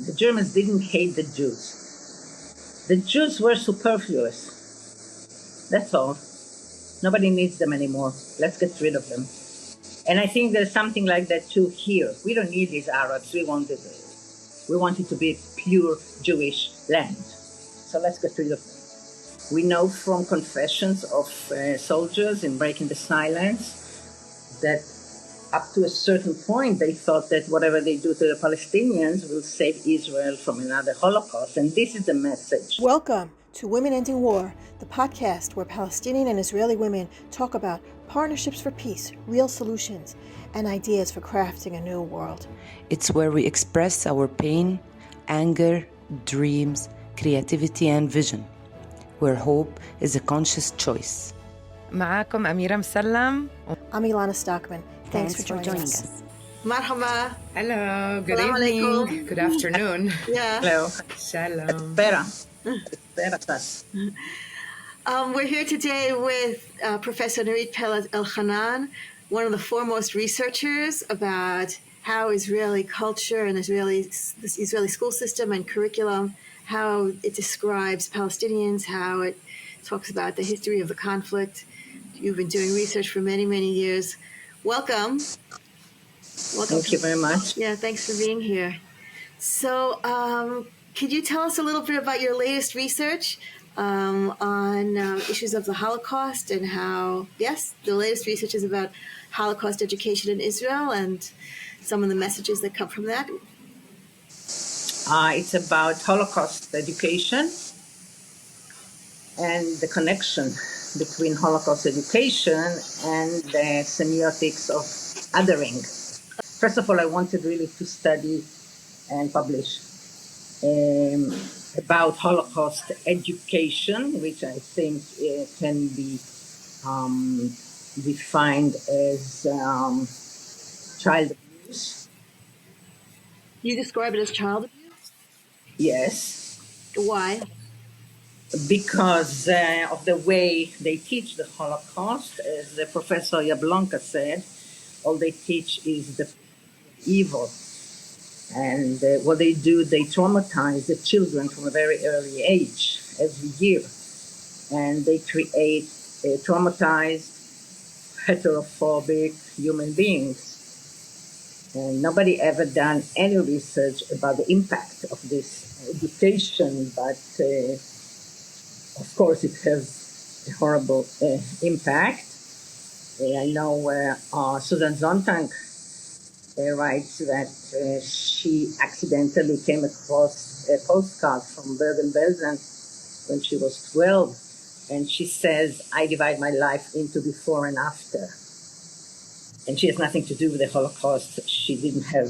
The Germans didn't hate the Jews. The Jews were superfluous. That's all. Nobody needs them anymore. Let's get rid of them. And I think there's something like that too here. We don't need these Arabs. We want it to be a pure Jewish land. So let's get rid of them. We know from confessions of soldiers in Breaking the Silence that up to a certain point, they thought that whatever they do to the Palestinians will save Israel from another Holocaust. And this is the message. Welcome to Women Ending War, the podcast where Palestinian and Israeli women talk about partnerships for peace, real solutions, and ideas for crafting a new world. It's where we express our pain, anger, dreams, creativity, and vision, where hope is a conscious choice. معاكم أميرة مسلم. I'm Ilana Stockman. Thanks for joining us. Marhaba. Hello, good Salam evening, alaikum. good afternoon. Yeah. Hello. Shalom. We're here today with Professor Nurit Peled-Elhanan, one of the foremost researchers about how Israeli culture and this Israeli school system and curriculum, how it describes Palestinians, how it talks about the history of the conflict. You've been doing research for many, many years. Welcome. Thank you very much. Yeah, thanks for being here. So, could you tell us a little bit about your latest research on issues of the Holocaust and how, yes, the latest research is about Holocaust education in Israel and some of the messages that come from that? It's about Holocaust education and the connection between Holocaust education and the semiotics of othering. First of all, I wanted really to study and publish about Holocaust education, which I think can be defined as child abuse. You describe it as child abuse? Yes. Why? Because of the way they teach the Holocaust. As Professor Jablonka said, all they teach is the evil. And what they do, they traumatize the children from a very early age, every year. And they create traumatized, heterophobic human beings. And nobody ever done any research about the impact of this education, but of course it has a horrible impact. I know Susan Sontag writes that she accidentally came across a postcard from Bergen-Belsen when she was 12, and she says, I divide my life into before and after. And she has nothing to do with the Holocaust. She didn't have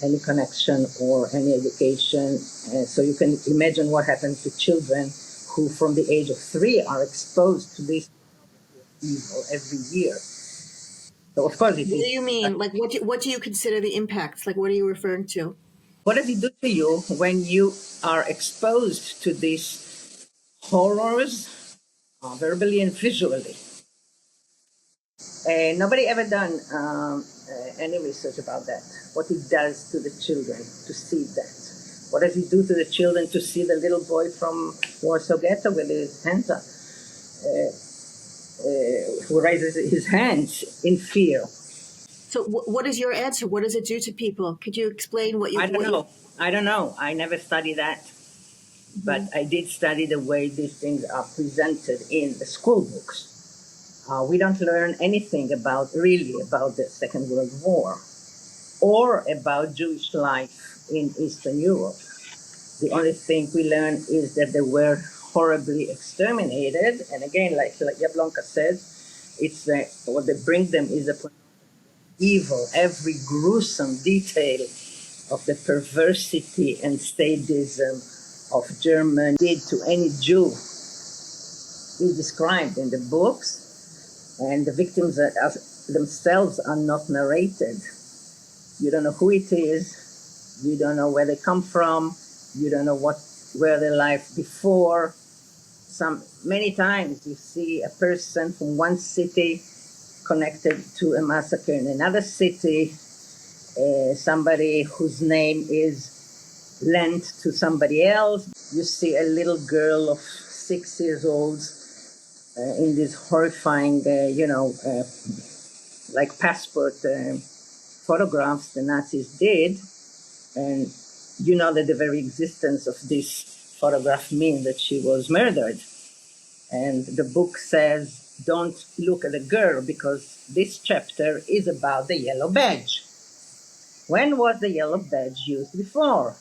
any connection or any education. So you can imagine what happens to children who from the age of 3 are exposed to this evil every year. So of course, what do you mean? Like, what do you consider the impacts? Like, what are you referring to? What does it do to you when you are exposed to these horrors, verbally and visually? Nobody ever done any research about that. What it does to the children to see that. What does it do to the children to see the little boy from Warsaw Ghetto with his hands up? Who raises his hands in fear. So what is your answer? What does it do to people? Could you explain what you... I don't know. I never studied that. Mm-hmm. But I did study the way these things are presented in the school books. We don't learn anything about the Second World War or about Jewish life in Eastern Europe. The only thing we learn is that they were horribly exterminated, and again, like Jablonka says, it's what they bring them is a evil, every gruesome detail of the perversity and sadism of Germany did to any Jew is described in the books, and the victims themselves are not narrated. You don't know who it is, you don't know where they come from, you don't know where their life before. Many times you see a person from one city connected to a massacre in another city, somebody whose name is lent to somebody else. You see a little girl of 6 years old in these horrifying, like passport photographs the Nazis did. And you know that the very existence of this photograph means that she was murdered. And the book says, don't look at the girl, because this chapter is about the yellow badge. When was the yellow badge used before?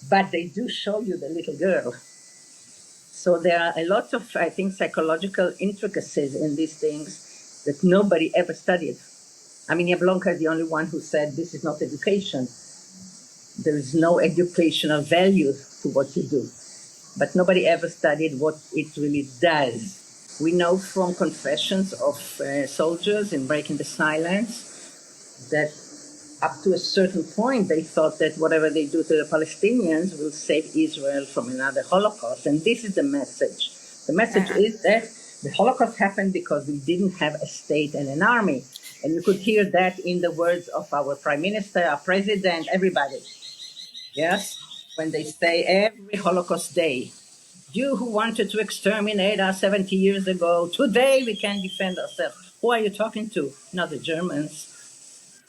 But they do show you the little girl. So there are a lot of, I think, psychological intricacies in these things that nobody ever studied. I mean, Jablonka is the only one who said this is not education. There is no educational value to what you do. But nobody ever studied what it really does. We know from confessions of soldiers in Breaking the Silence that up to a certain point, they thought that whatever they do to the Palestinians will save Israel from another Holocaust. And this is the message. The message is that the Holocaust happened because we didn't have a state and an army. And you could hear that in the words of our prime minister, our president, everybody. Yes? When they say every Holocaust day, you who wanted to exterminate us 70 years ago, today we can defend ourselves. Who are you talking to? Not the Germans.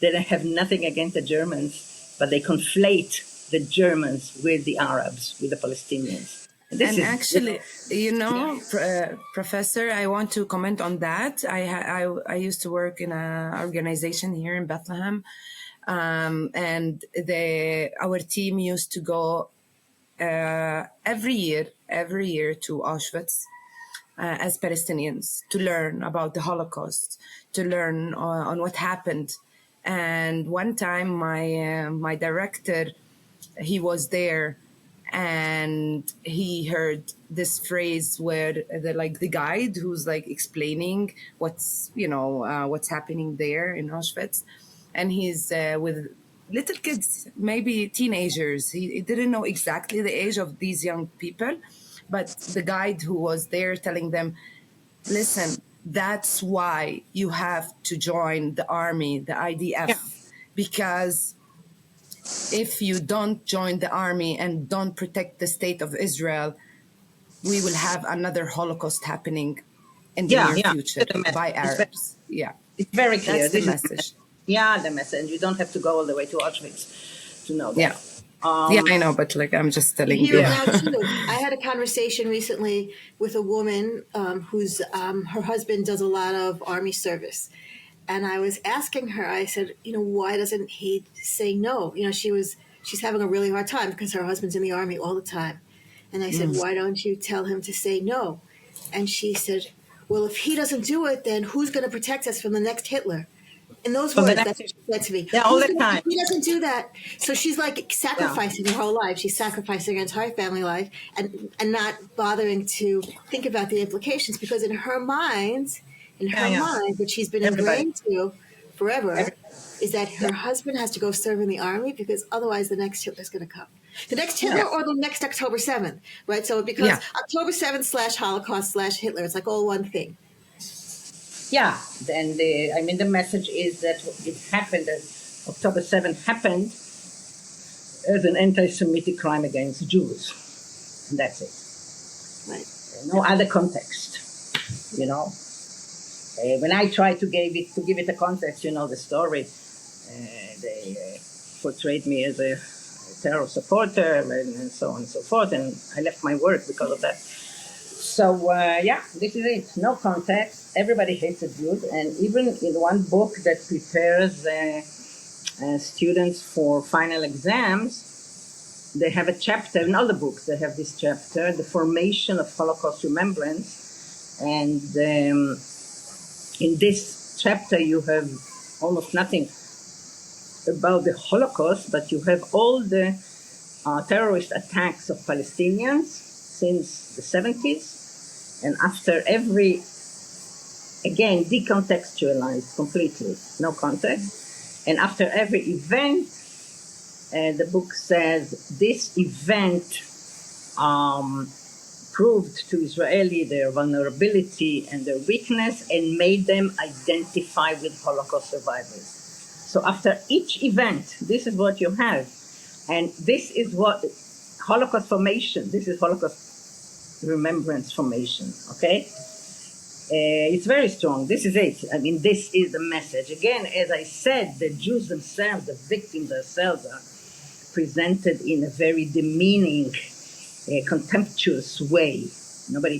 They don't have nothing against the Germans, but they conflate the Germans with the Arabs, with the Palestinians. And actually, Professor, I want to comment on that. I used to work in an organization here in Bethlehem, and our team used to go every year to Auschwitz as Palestinians to learn about the Holocaust, to learn on what happened. And one time, my director, he was there, and he heard this phrase where the guide who's like explaining what's happening there in Auschwitz, and he's with little kids, maybe teenagers. He didn't know exactly the age of these young people, but the guide who was there telling them, listen, that's why you have to join the army, the IDF, because if you don't join the army and don't protect the state of Israel, we will have another Holocaust happening in the near future by Arabs. It's very clear. That's the message. The message. You don't have to go all the way to Auschwitz to know that. I know, but I'm just telling you. I had a conversation recently with a woman whose her husband does a lot of army service. And I was asking her, I said, why doesn't he say no? She's having a really hard time because her husband's in the army all the time. And I said, why don't you tell him to say no? And she said, well, if he doesn't do it, then who's going to protect us from the next Hitler? In those words, that's what she said to me. Yeah, all the time. He doesn't do that. So she's like sacrificing her whole life. She's sacrificing her entire family life and not bothering to think about the implications, because in her mind, which she's been ingrained to forever, is that her husband has to go serve in the army because otherwise the next Hitler's going to come. The next Hitler or the next October 7th, right? So it becomes October 7th / Holocaust / Hitler. It's like all one thing. Yeah, and the message is that it happened, that October 7th happened as an anti-Semitic crime against Jews. And that's it. Right. No other context, When I try to give it a context, the story, they portrayed me as a terror supporter and so on and so forth, and I left my work because of that. So, this is it. No context. Everybody hates a Jew. And even in one book that prepares students for final exams, they have a chapter, in all the books, they have this chapter, the formation of Holocaust remembrance. And in this chapter, you have almost nothing about the Holocaust, but you have all the terrorist attacks of Palestinians since the 70s. And after every, again, decontextualized completely, no context. And after every event, the book says this event proved to Israeli their vulnerability and their weakness and made them identify with Holocaust survivors. So after each event, this is what you have. And this is what Holocaust formation, this is Holocaust remembrance formation, okay? It's very strong. This is it. I mean, this is the message. Again, as I said, the Jews themselves, the victims themselves, are presented in a very demeaning, contemptuous way. Nobody,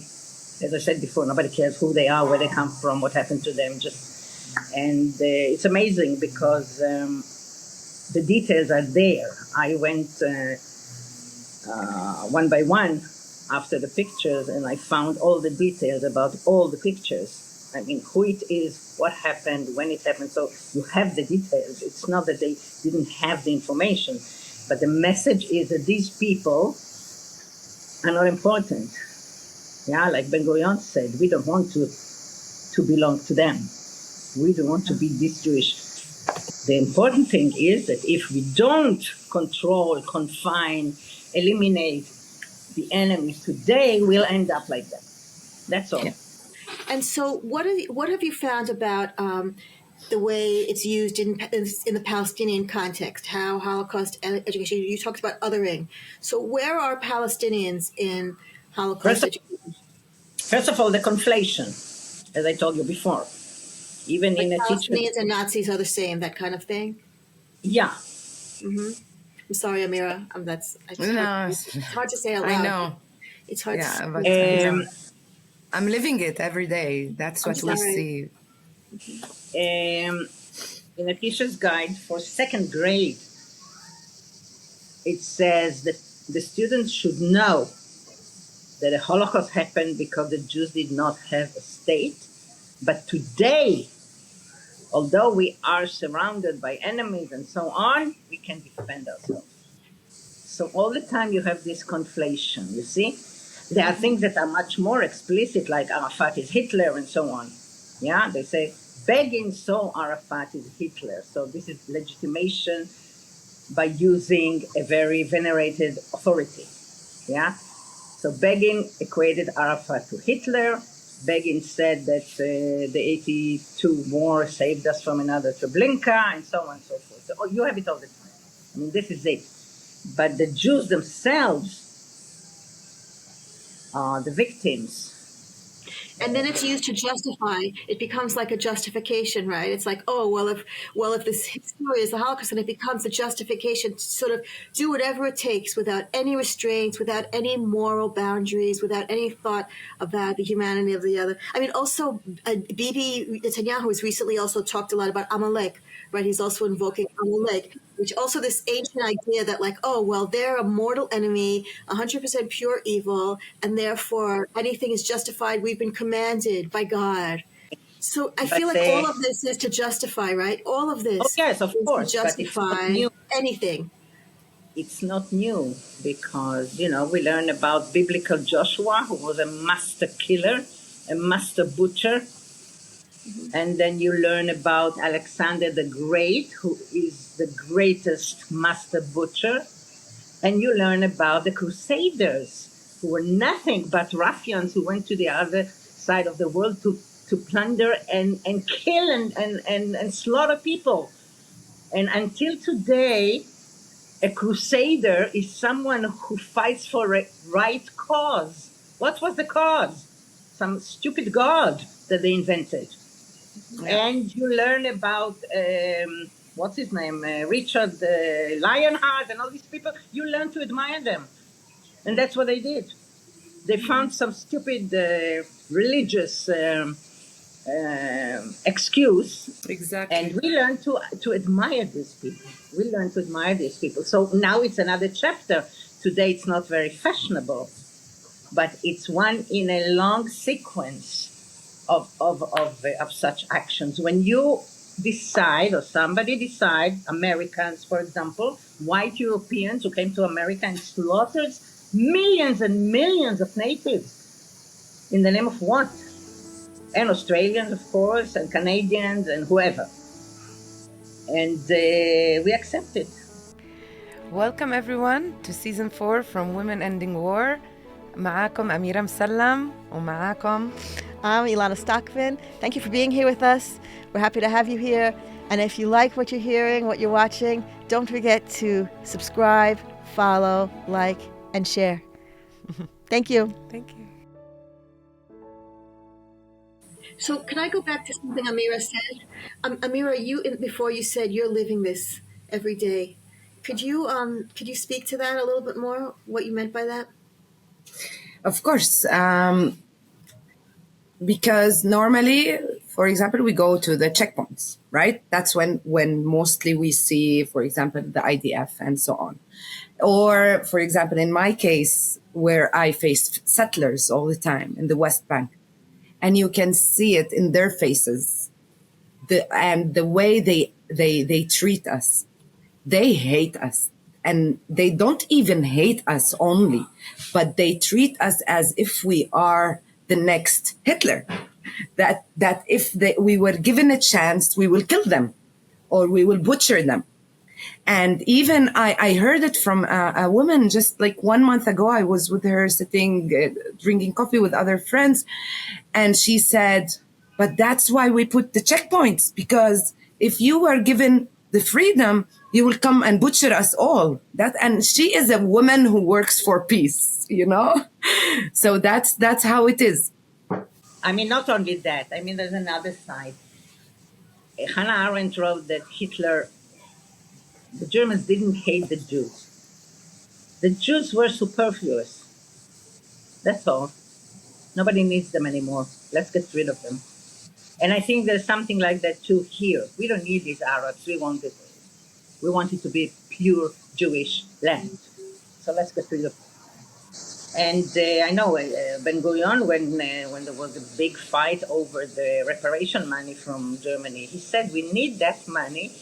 as I said before, nobody cares who they are, where they come from, what happened to them. And it's amazing because the details are there. I went one by one after the pictures, and I found all the details about all the pictures. I mean, who it is, what happened, when it happened. So you have the details. It's not that they didn't have the information, but the message is that these people are not important. Yeah, like Ben Gurion said, we don't want to belong to them. We don't want to be this Jewish. The important thing is that if we don't control, confine, eliminate the enemies today, we'll end up like that. That's all. Yeah. And so, what have you found about the way it's used in the Palestinian context? How Holocaust education? You talked about othering. So, where are Palestinians in Holocaust education? First of all, the conflation, as I told you before, even Like in a teacher. Palestinians and Nazis are the same, that kind of thing. Yeah. Mm-hmm. I'm sorry, Amira. It's hard to say out loud. I know. It's hard. Yeah, to but I'm living it every day. That's what we see. In a teacher's guide for second grade, it says that the students should know that the Holocaust happened because the Jews did not have a state. But today, although we are surrounded by enemies and so on, we can defend ourselves. So all the time you have this conflation, you see? There are things that are much more explicit, like Arafat is Hitler and so on. Yeah, they say, Begin saw Arafat is Hitler. So this is legitimation by using a very venerated authority. Yeah. So Begin equated Arafat to Hitler. Begin said that the 82 war saved us from another Treblinka, and so on and so forth. So you have it all the time. I mean, this is it. But the Jews themselves are the victims. And then it's used to justify. It becomes like a justification, right? It's like, oh, well, if this story is the Holocaust, and it becomes a justification to sort of do whatever it takes without any restraints, without any moral boundaries, without any thought about the humanity of the other. I mean, also, Bibi Netanyahu has recently also talked a lot about Amalek, right? He's also invoking Amalek, which also this ancient idea that like, oh, well, they're a mortal enemy, 100% pure evil, and therefore anything is justified. We've been commanded by God. So I feel like all of this is to justify, right? All of this yes, of course, to justify anything. It's not new because, we learn about biblical Joshua, who was a master killer, a master butcher. And then you learn about Alexander the Great, who is the greatest master butcher. And you learn about the Crusaders, who were nothing but ruffians who went to the other side of the world to plunder and kill and slaughter people. And until today, a crusader is someone who fights for a right cause. What was the cause? Some stupid god that they invented. Yeah. And you learn about, what's his name, Richard Lionheart and all these people. You learn to admire them. And that's what they did. They found some stupid religious excuse. Exactly. And we learn to admire these people. So now it's another chapter. Today it's not very fashionable, but it's one in a long sequence of such actions. When you decide, or somebody decides, Americans, for example, white Europeans who came to America and slaughtered millions and millions of natives in the name of what? And Australians, of course, and Canadians, and whoever. And we accept it. Welcome everyone to season 4 from Women Ending War. معاكم أميرة مسلم ومعاكم I'm Ilana Stockman. Thank you for being here with us. We're happy to have you here. And if you like what you're hearing, what you're watching, Don't forget to subscribe, follow, like, and share. Thank you. Thank you. So can I go back to something Amira said? Amira, before you said you're living this every day. Could you speak to that a little bit more? What you meant by that? Of course, because normally, for example, we go to the checkpoints, right? That's when mostly we see, for example, the IDF and so on. Or, for example, in my case, where I faced settlers all the time in the West Bank, and you can see it in their faces, and the way they treat us. They hate us, and they don't even hate us only, but they treat us as if we are the next Hitler. That if we were given a chance, we will kill them or we will butcher them. And even I heard it from a woman just like 1 month ago. I was with her sitting, drinking coffee with other friends. And she said, but that's why we put the checkpoints, because if you were given the freedom, you will come and butcher us all. And she is a woman who works for peace, you know? So that's how it is. I mean, not only that. I mean, there's another side. Hannah Arendt wrote that the Germans didn't hate the Jews. The Jews were superfluous. That's all. Nobody needs them anymore. Let's get rid of them. And I think there's something like that too here. We don't need these Arabs. We want it to be pure Jewish land. So let's get rid of them. And I know Ben Gurion, when there was a big fight over the reparation money from Germany, he said we need that money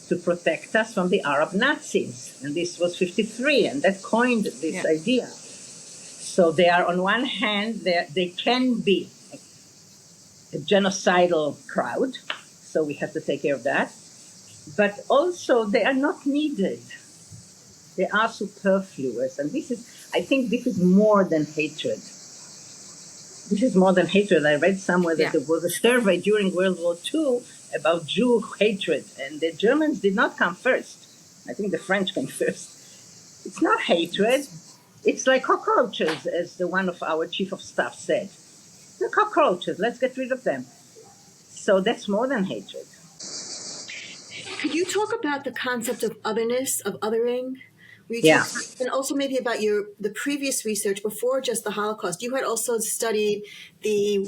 to protect us from the Arab Nazis. And this was 1953, and that coined this idea. So they are, on one hand, they can be a genocidal crowd, so we have to take care of that. But also, they are not needed. They are superfluous. And I think this is more than hatred. This is more than hatred. I read somewhere that there was a survey during World War II about Jew hatred, and the Germans did not come first. I think the French came first. It's not hatred. It's like cockroaches, as one of our chief of staff said. The cockroaches, let's get rid of them. So that's more than hatred. Could you talk about the concept of otherness, of othering? And also maybe about the previous research before just the Holocaust. You had also studied the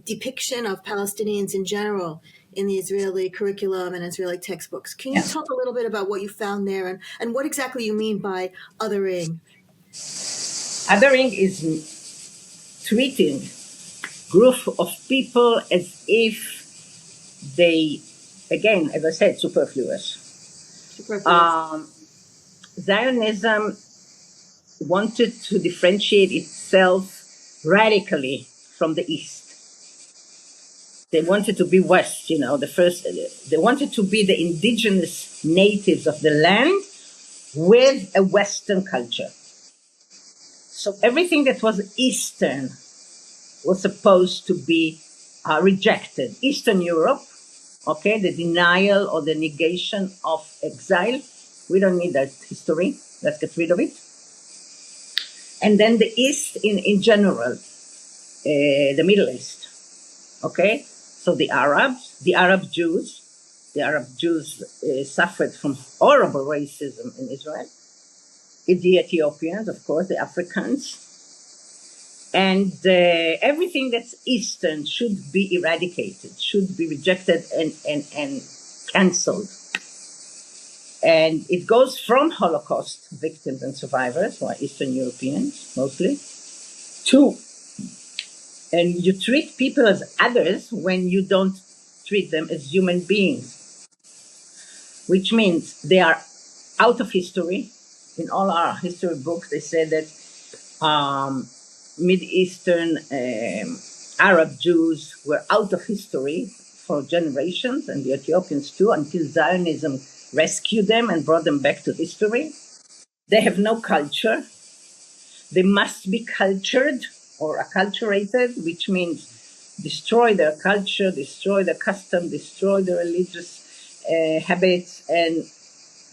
depiction of Palestinians in general in the Israeli curriculum and Israeli textbooks. Can you talk a little bit about what you found there and what exactly you mean by othering? Othering is treating group of people as if they, again, as I said, superfluous. Zionism wanted to differentiate itself radically from the East. They wanted to be West, they wanted to be the indigenous natives of the land with a Western culture. So everything that was Eastern was supposed to be rejected. Eastern Europe, the denial or the negation of exile. We don't need that history. Let's get rid of it. And then the East in general, the Middle East. So the Arab Jews suffered from horrible racism in Israel. The Ethiopians, of course, the Africans. And everything that's Eastern should be eradicated, should be rejected and cancelled. And it goes from Holocaust victims and survivors, who are Eastern Europeans mostly, and you treat people as others when you don't treat them as human beings, which means they are out of history. In all our history books, they say that Mid-Eastern Arab Jews were out of history for generations, and the Ethiopians too, until Zionism rescued them and brought them back to history. They have no culture. They must be cultured or acculturated, which means destroy their culture, destroy their custom, destroy their religious habits, and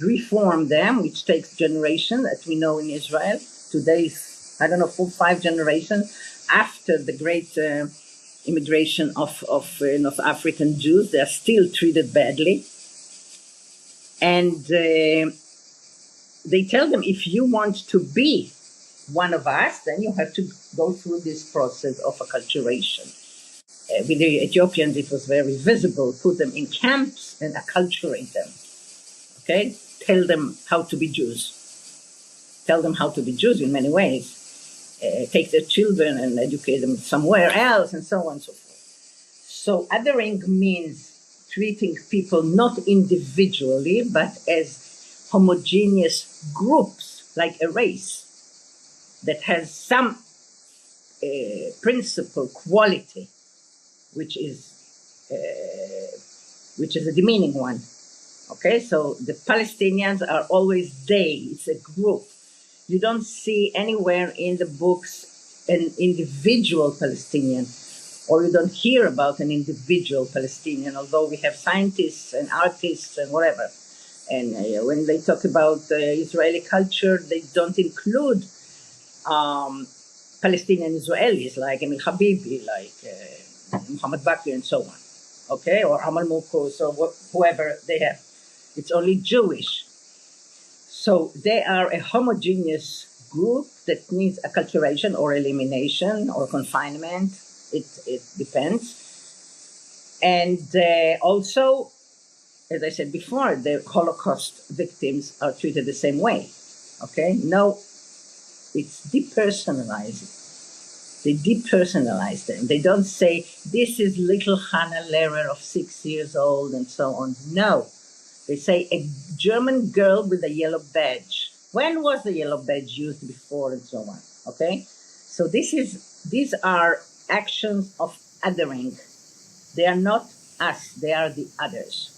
reform them, which takes generation, as we know in Israel. Today's, I don't know, 4-5 generations after the great immigration of African Jews. They are still treated badly. And they tell them, if you want to be one of us, then you have to go through this process of acculturation. With the Ethiopians, it was very visible. Put them in camps and acculturate them. Okay? Tell them how to be Jews. Tell them how to be Jews in many ways. Take their children and educate them somewhere else, and so on and so forth. So othering means treating people not individually, but as homogeneous groups, like a race that has some principle, quality, which is a demeaning one. Okay, so the Palestinians are always they. It's a group. You don't see anywhere in the books an individual Palestinian, or you don't hear about an individual Palestinian, although we have scientists and artists and whatever. And when they talk about Israeli culture, they don't include Palestinian Israelis like Emil Habibi, like Muhammad Bakri, and so on. Okay, or Amal Mukos, or whoever they have. It's only Jewish. So they are a homogeneous group that needs acculturation or elimination or confinement. It depends. And also, as I said before, the Holocaust victims are treated the same way. Okay? No, it's depersonalizing. They depersonalize them. They don't say, this is little Hannah Lehrer of 6 years old and so on. No. They say a German girl with a yellow badge. When was the yellow badge used before, and so on? Okay, so these are actions of othering. They are not us; they are the others.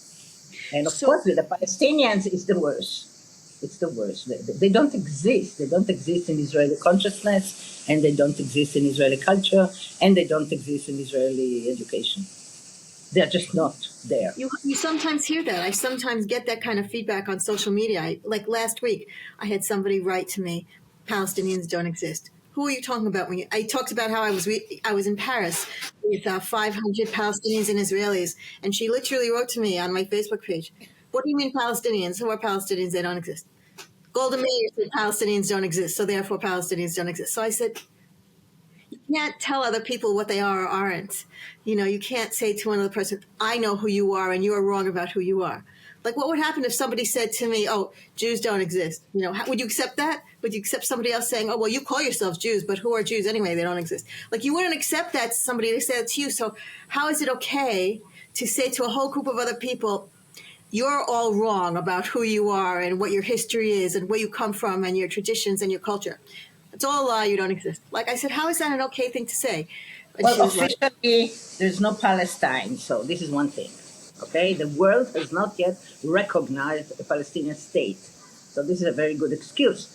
And of course, with the Palestinians, it's the worst. It's the worst. They don't exist. They don't exist in Israeli consciousness, and they don't exist in Israeli culture, and they don't exist in Israeli education. They're just not there. You sometimes hear that. I sometimes get that kind of feedback on social media. Like last week, I had somebody write to me, Palestinians don't exist. Who are you talking about? When I talked about how I was in Paris with 500 Palestinians and Israelis, and she literally wrote to me on my Facebook page, what do you mean Palestinians? Who are Palestinians? They don't exist. Golda Meir said Palestinians don't exist, so therefore Palestinians don't exist. So I said, you can't tell other people what they are or aren't. You can't say to another person, I know who you are and you're wrong about who you are. Like, what would happen if somebody said to me, oh, Jews don't exist? Would you accept that? Would you accept somebody else saying, oh, well, you call yourselves Jews, but who are Jews anyway? They don't exist. Like, you wouldn't accept that somebody to say that to you. So how is it okay to say to a whole group of other people, you're all wrong about who you are and what your history is and where you come from and your traditions and your culture? It's all a lie. You don't exist. Like I said, how is that an okay thing to say? And well, officially, there's no Palestine, so this is one thing. Okay, the world has not yet recognized a Palestinian state, so this is a very good excuse.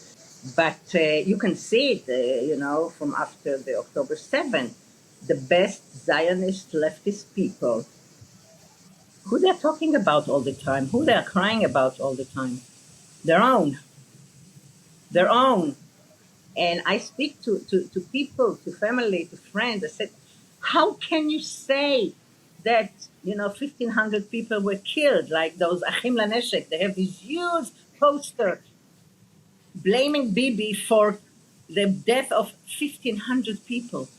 But you can see it, from after the October 7th, the best Zionist leftist people, who they're talking about all the time, who they're crying about all the time, their own. And I speak to people, to family, to friends. I said, how can you say that, 1,500 people were killed, like those Achim Laneshek? They have this huge poster blaming Bibi for the death of 1,500 people.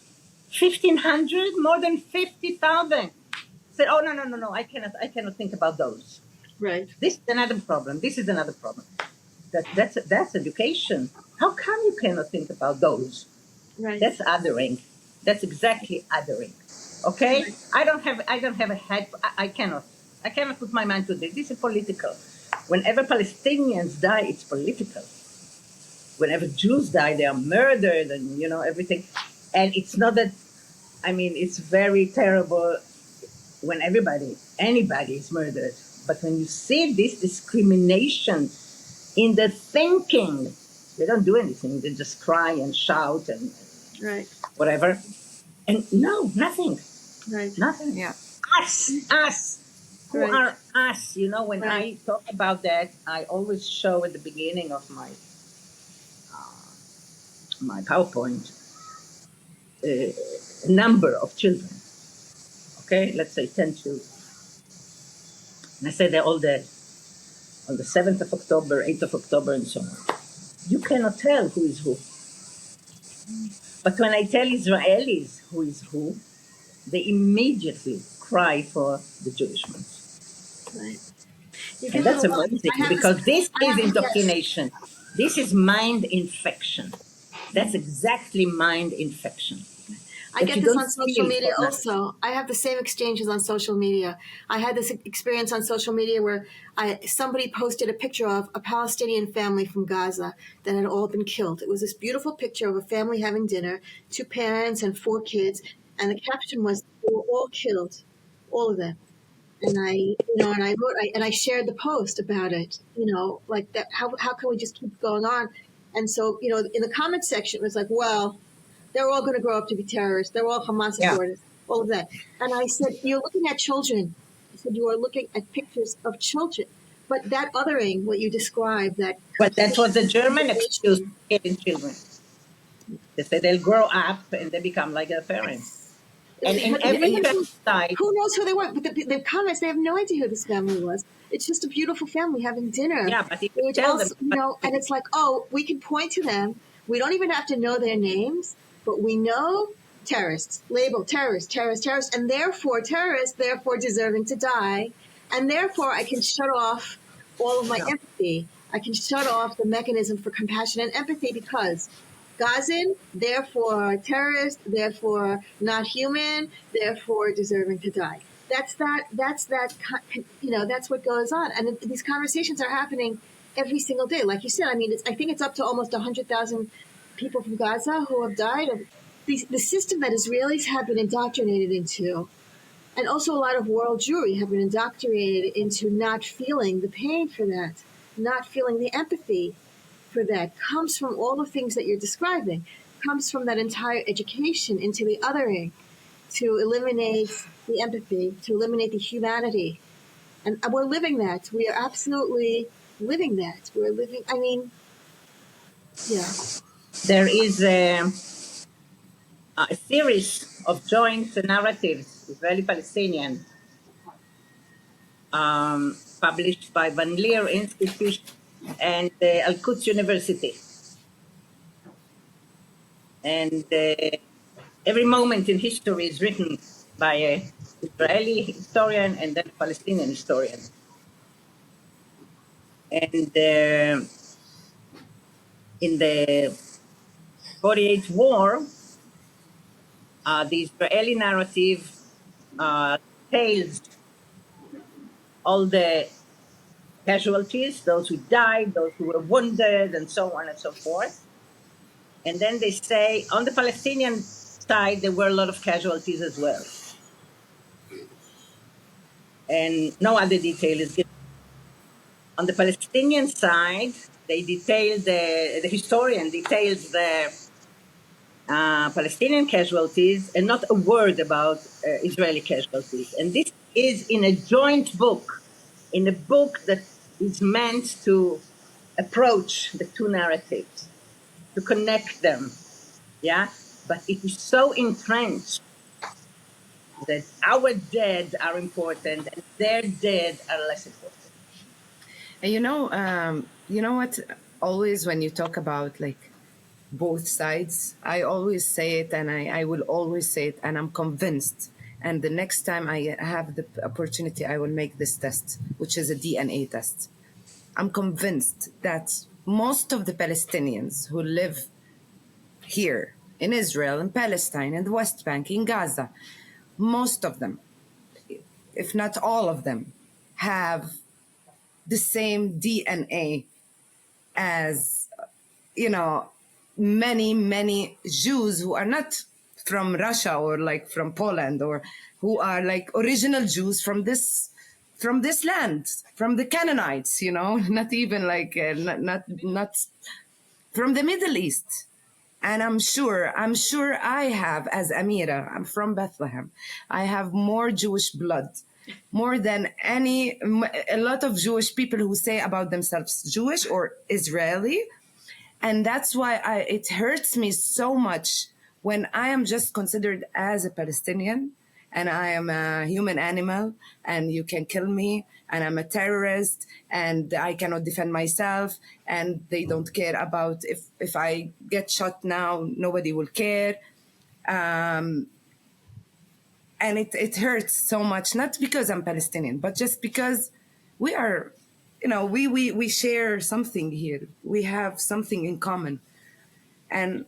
1,500? More than 50,000. Said, oh, no, I cannot think about those. Right. This is another problem. That's education. How come you cannot think about those? Right. That's othering. That's exactly othering. Okay? Right. I don't have a head. I cannot put my mind to this. This is political. Whenever Palestinians die, it's political. Whenever Jews die, they are murdered and everything. And it's not that. It's very terrible when anybody is murdered. But when you see this discrimination in the thinking, they don't do anything. They just cry and shout and right. whatever. And no, nothing. Right. Nothing. Yeah. Us. Who Right. are us? You know, when Right. I talk about that, I always show at the beginning of my PowerPoint a number of children. Okay, let's say 10 children. And I say they're all dead on the 7th of October, 8th of October, and so on. You cannot tell who is who. But when I tell Israelis who is who, they immediately cry for the Jewish ones. Right. You And give it a that's lot. amazing I have this. because this I is have yes. indoctrination. This is mind infection. That's exactly mind infection. I That get you this don't on social feel media for another. also. I have the same exchanges on social media. I had this experience on social media where somebody posted a picture of a Palestinian family from Gaza that had all been killed. It was this beautiful picture of a family having dinner, 2 parents and 4 kids, and the caption was, "They were all killed, all of them." And I shared the post about it, like that. How can we just keep going on? And so, in the comment section, it was like, well, they're all going to grow up to be terrorists. They're all Hamas Yeah. supporters, all of that. And I said, you're looking at children. I said, you are looking at pictures of children. But that othering, what you described, that Well, that complete was the German excuse segregation, for killing children. They say they'll grow up and they become like their parents. And in but the Yeah, every yeah, genocide, who knows who they were? But the comments, they have no idea who this family was. It's just a beautiful family having dinner. yeah, but if you Which tell them, also, and it's like, oh, we can point to them. We don't even have to know their names, but we know terrorists, labeled terrorists, terrorists, terrorists, and therefore terrorists, therefore deserving to die. And therefore I can shut off all of my yeah. empathy. I can shut off the mechanism for compassion and empathy because Gazan, therefore terrorist, therefore not human, therefore deserving to die. That's what goes on. And these conversations are happening every single day. Like you said, I mean, I think it's up to almost 100,000 people from Gaza who have died of the system that Israelis have been indoctrinated into. And also a lot of world Jewry have been indoctrinated into not feeling the pain for that, not feeling the empathy for that, comes from all the things that you're describing, comes from that entire education into the othering to eliminate the empathy, to eliminate the humanity. And we're living that. We are absolutely living that. We're living, I mean, yeah. There is a series of joint narratives, Israeli-Palestinian, published by Van Leer Institute and Al-Quds University. And every moment in history is written by an Israeli historian and then a Palestinian historian. And in the 48 war, the Israeli narrative details all the casualties, those who died, those who were wounded, and so on and so forth. And then they say on the Palestinian side, there were a lot of casualties as well. And no other detail is given. On the Palestinian side, they detail the historian details the Palestinian casualties and not a word about Israeli casualties. And this is in a joint book, in a book that is meant to approach the two narratives, to connect them. Yeah. But it is so entrenched that our dead are important and their dead are less important. and you know what? Always when you talk about like both sides, I always say it, and I will always say it, and I'm convinced. And the next time I have the opportunity, I will make this test, which is a DNA test. I'm convinced that most of the Palestinians who live here in Israel, in Palestine, in the West Bank, in Gaza, most of them, if not all of them, have the same DNA as, many Jews who are not from Russia or like from Poland, or who are like original Jews from this land, from the Canaanites, not even like not from the Middle East. And I'm sure I have, as Amira, I'm from Bethlehem, I have more Jewish blood more than a lot of Jewish people who say about themselves Jewish or Israeli. And that's why it hurts me so much when I am just considered as a Palestinian and I am a human animal and you can kill me and I'm a terrorist and I cannot defend myself and they don't care about if I get shot now, nobody will care. And it hurts so much, not because I'm Palestinian, but just because we are, we share something here. We have something in common. And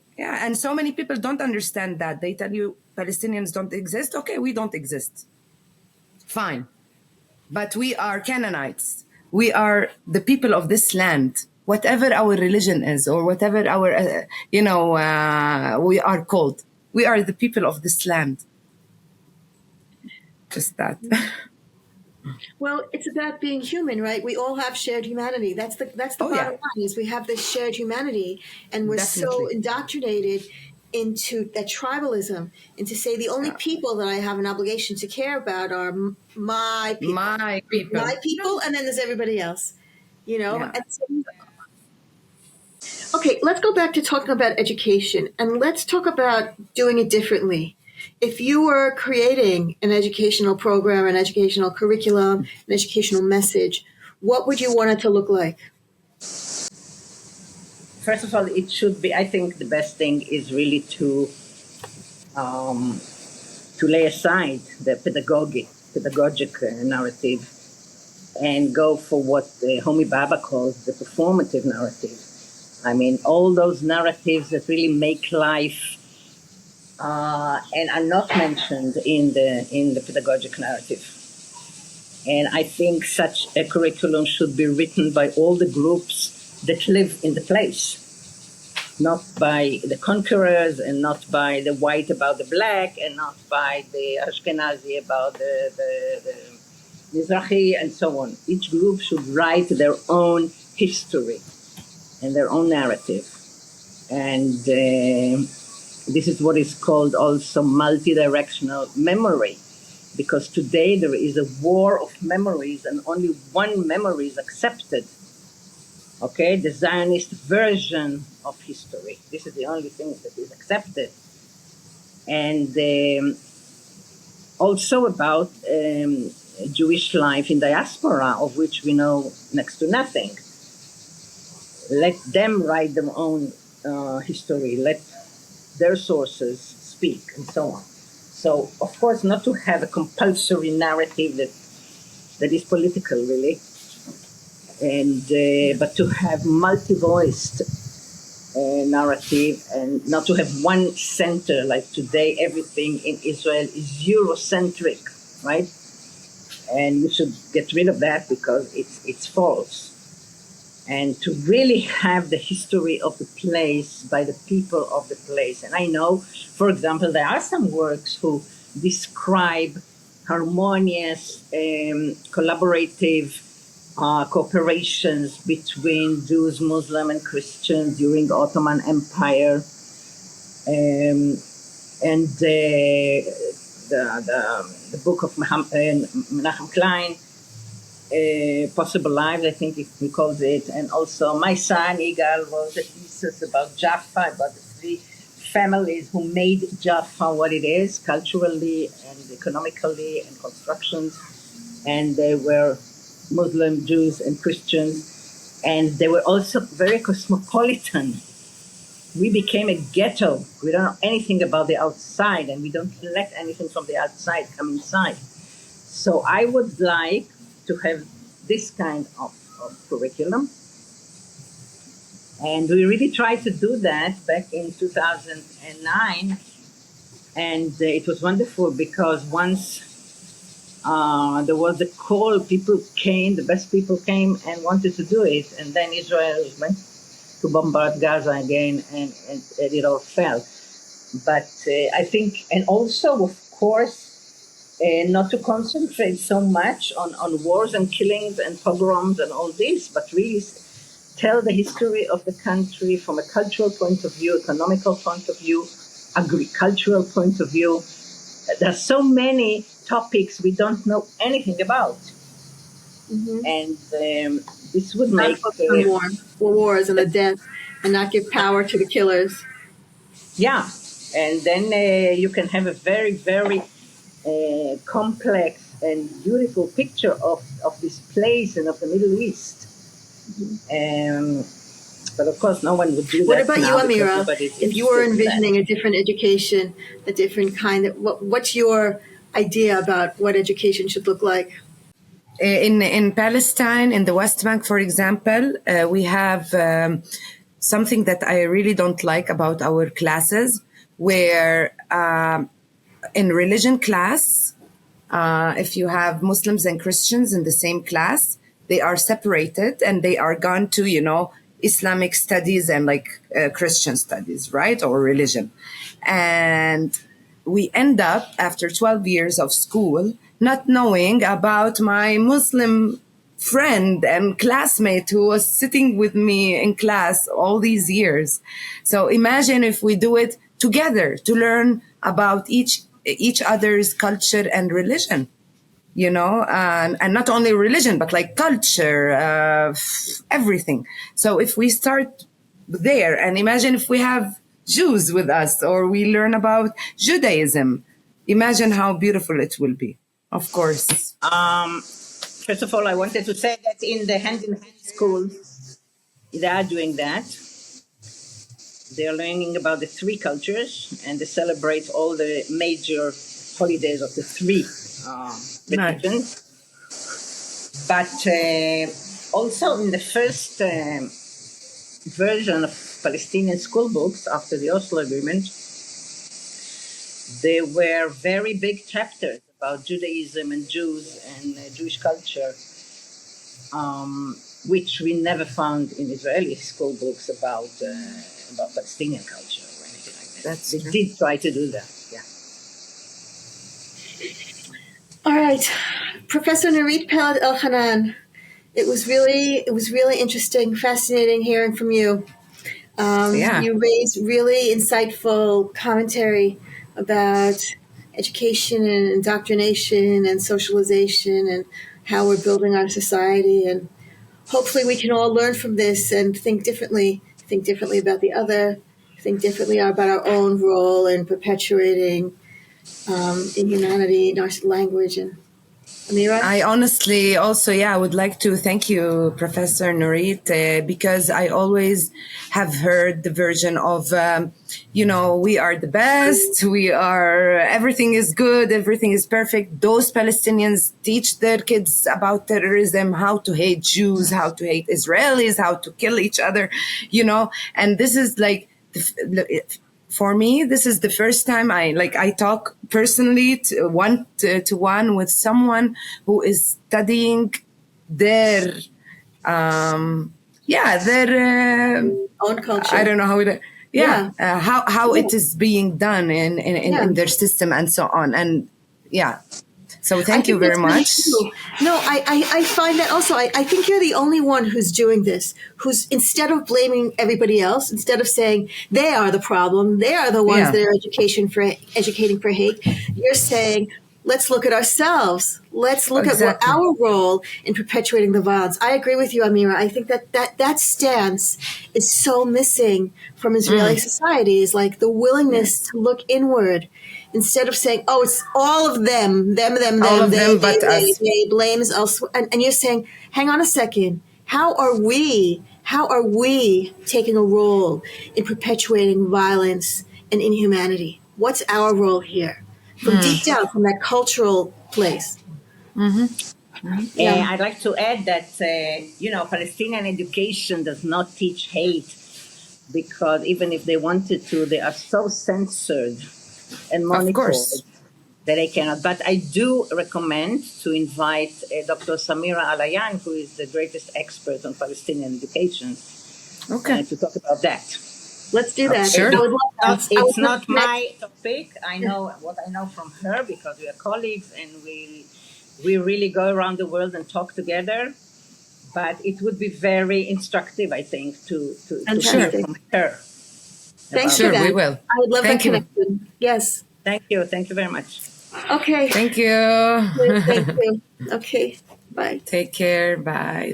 so many people don't understand that. They tell you Palestinians don't exist. Okay, we don't exist. Fine. But we are Canaanites. We are the people of this land. Whatever our religion is or whatever our, we are called. We are the people of this land. Just that. Well, it's about being human, right? We all have shared humanity. That's the bottom line. Is we have this shared humanity, and we're so indoctrinated into that tribalism, and to say the only people that I have an obligation to care about are my people, and then there's everybody else. Yeah. And so, okay, let's go back to talking about education, and let's talk about doing it differently. If you were creating an educational program, an educational curriculum, an educational message, what would you want it to look like? First of all, it should be, I think the best thing is really to lay aside the pedagogic narrative and go for what Homi Bhabha calls the performative narrative. I mean, all those narratives that really make life and are not mentioned in the pedagogic narrative. And I think such a curriculum should be written by all the groups that live in the place, not by the conquerors and not by the white about the black and not by the Ashkenazi about the Mizrahi and so on. Each group should write their own history and their own narrative. And this is what is called also multi-directional memory, because today there is a war of memories and only one memory is accepted. Okay, the Zionist version of history. This is the only thing that is accepted. And also about Jewish life in diaspora, of which we know next to nothing. Let them write their own history. Let their sources speak, and so on. So, of course, not to have a compulsory narrative that is political, really, and but to have multi-voiced narrative, and not to have one center. Like today, everything in Israel is Eurocentric, right? And we should get rid of that because it's false. And to really have the history of the place by the people of the place. And I know, for example, there are some works who describe harmonious, collaborative cooperations between Jews, Muslim, and Christians during the Ottoman Empire. And the book of Menachem Klein, Possible Lives, I think he calls it. And also my son, Igal, wrote a thesis about Jaffa, about the three families who made Jaffa what it is, culturally and economically and constructions. And they were Muslim, Jews, and Christians. And they were also very cosmopolitan. We became a ghetto. We don't know anything about the outside, and we don't let anything from the outside come inside. So I would like to have this kind of curriculum. And we really tried to do that back in 2009. And it was wonderful because once there was a call, people came, the best people came and wanted to do it. And then Israel went to bombard Gaza again, and it all fell. But I think, and also, of course, not to concentrate so much on wars and killings and pogroms and all this, but really tell the history of the country from a cultural point of view, economical point of view, agricultural point of view. There are so many topics we don't know anything about. And this would Not make focus on wars and the death, and not give power to the killers. yeah, and then you can have a very, very complex and beautiful picture of this place and of the Middle East. But of course, no one would do that. What about you, now because Amira? nobody's If you were interested in that. envisioning a different education, a different kind of, what's your idea about what education should look like? In Palestine, in the West Bank, for example, we have something that I really don't like about our classes, where in religion class, if you have Muslims and Christians in the same class, they are separated and they are gone to, Islamic studies and like Christian studies, right? Or religion. And we end up after 12 years of school not knowing about my Muslim friend and classmate who was sitting with me in class all these years. So imagine if we do it together to learn about each other's culture and religion, and not only religion, but like culture, everything. So if we start there, and imagine if we have Jews with us or we learn about Judaism, imagine how beautiful it will be. Of course. First of all, I wanted to say that in the hand-in-hand schools, they are doing that. They are learning about the three cultures, and they celebrate all the major holidays of the three religions. Nice. But also in the first version of Palestinian school books after the Oslo Agreement, there were very big chapters about Judaism and Jews and Jewish culture, which we never found in Israeli school books about Palestinian culture or anything like that. They did try to do that, yeah. All right, Professor Nurit Peled-Elhanan, it was really interesting, fascinating hearing from you. You raised really insightful commentary about education and indoctrination and socialization and how we're building our society. And hopefully we can all learn from this and think differently about the other, think differently about our own role in perpetuating inhumanity in our language. And Amira? I honestly also, I would like to thank you, Professor Nurit, because I always have heard the version of, we are the best, everything is good, everything is perfect. Those Palestinians teach their kids about terrorism, how to hate Jews, how to hate Israelis, how to kill each other, and this is like, for me, this is the first time I talk personally to one with someone who is studying their own culture. I don't know how it. How it is being done in their system and so on, and So thank you very much. Really no, I find that also, I think you're the only one who's doing this, who's, instead of blaming everybody else, instead of saying they are the problem, they are the ones that are educating for hate, you're saying, let's look at ourselves. Let's look at what our role in perpetuating the violence. I agree with you, Amira. I think that stance is so missing from Israeli society, is like the willingness to look inward. Instead of saying, oh, it's all of them, they blames elsewhere. And you're saying, hang on a second, how are we taking a role in perpetuating violence and inhumanity? What's our role here? From deep down, from that cultural place. I'd like to add that, Palestinian education does not teach hate, because even if they wanted to, they are so censored and monitored that I cannot. But I do recommend to invite Dr. Samira Alayan, who is the greatest expert on Palestinian education, to talk about that. Let's do that. Sure. It's not my topic. I know what I know from her because we are colleagues and we really go around the world and talk together. But it would be very instructive, I think, to hear from her. Thanks for that. We will. I would love that connection. Yes. Thank you. Thank you very much. Okay. Thank you. Thank you. Okay. Bye. Take care. Bye.